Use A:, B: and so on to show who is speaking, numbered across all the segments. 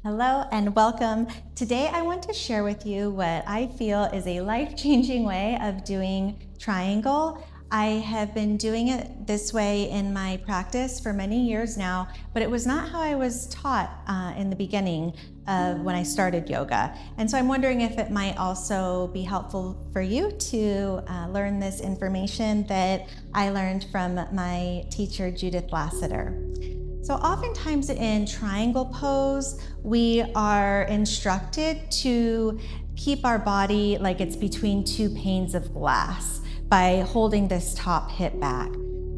A: Hello and welcome. Today I want to share with you what I feel is a life-changing way of doing triangle. I have been doing it this way in my practice for many years now, but it was not how I was taught in the beginning of when I started yoga. And so I'm wondering if it might also be helpful for you to learn this information that I learned from my teacher, Judith Lassiter. So oftentimes in triangle pose, we are instructed to keep our body like it's between two panes of glass by holding this top hip back.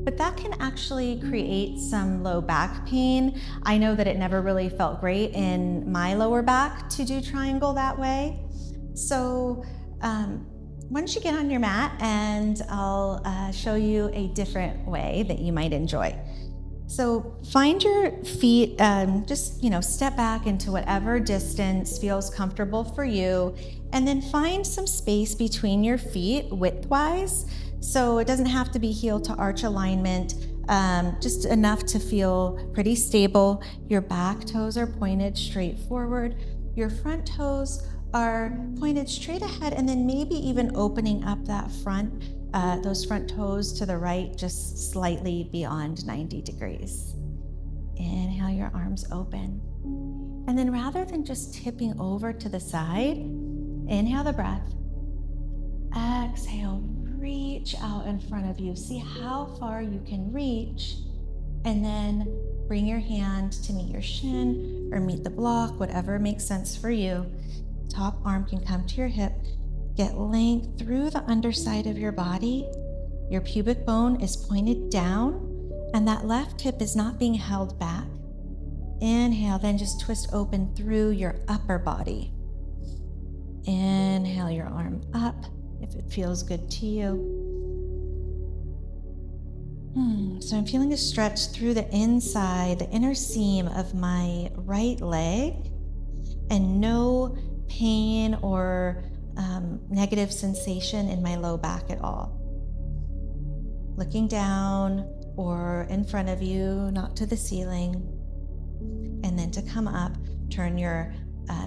A: But that can actually create some low back pain. I know that it never really felt great in my lower back to do triangle that way. So why don't you get on your mat and I'll show you a different way that you might enjoy. So find your feet, just step back into whatever distance feels comfortable for you, and then find some space between your feet widthwise. So it doesn't have to be heel to arch alignment, just enough to feel pretty stable. Your back toes are pointed straight forward. Your front toes are pointed straight ahead, and then maybe even opening up that those front toes to the right, just slightly beyond 90 degrees. Inhale, your arms open. And then rather than just tipping over to the side, inhale the breath. Exhale, reach out in front of you. See how far you can reach. And then bring your hand to meet your shin or meet the block, whatever makes sense for you. Top arm can come to your hip. Get length through the underside of your body. Your pubic bone is pointed down, and that left hip is not being held back. Inhale, then just twist open through your upper body. Inhale your arm up if it feels good to you. So I'm feeling a stretch through the inside, the inner seam of my right leg, and no pain or negative sensation in my low back at all. Looking down or in front of you, not to the ceiling. And then to come up, turn your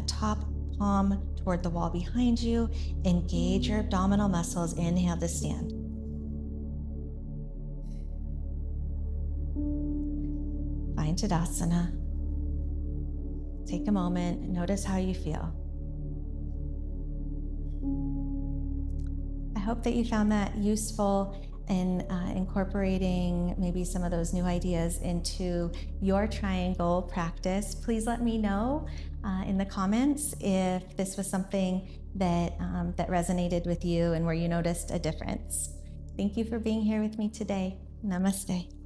A: top palm toward the wall behind you. Engage your abdominal muscles. Inhale to stand. Find Tadasana. Take a moment and notice how you feel. I hope that you found that useful in incorporating maybe some of those new ideas into your triangle practice. Please let me know in the comments if this was something that resonated with you and where you noticed a difference. Thank you for being here with me today. Namaste.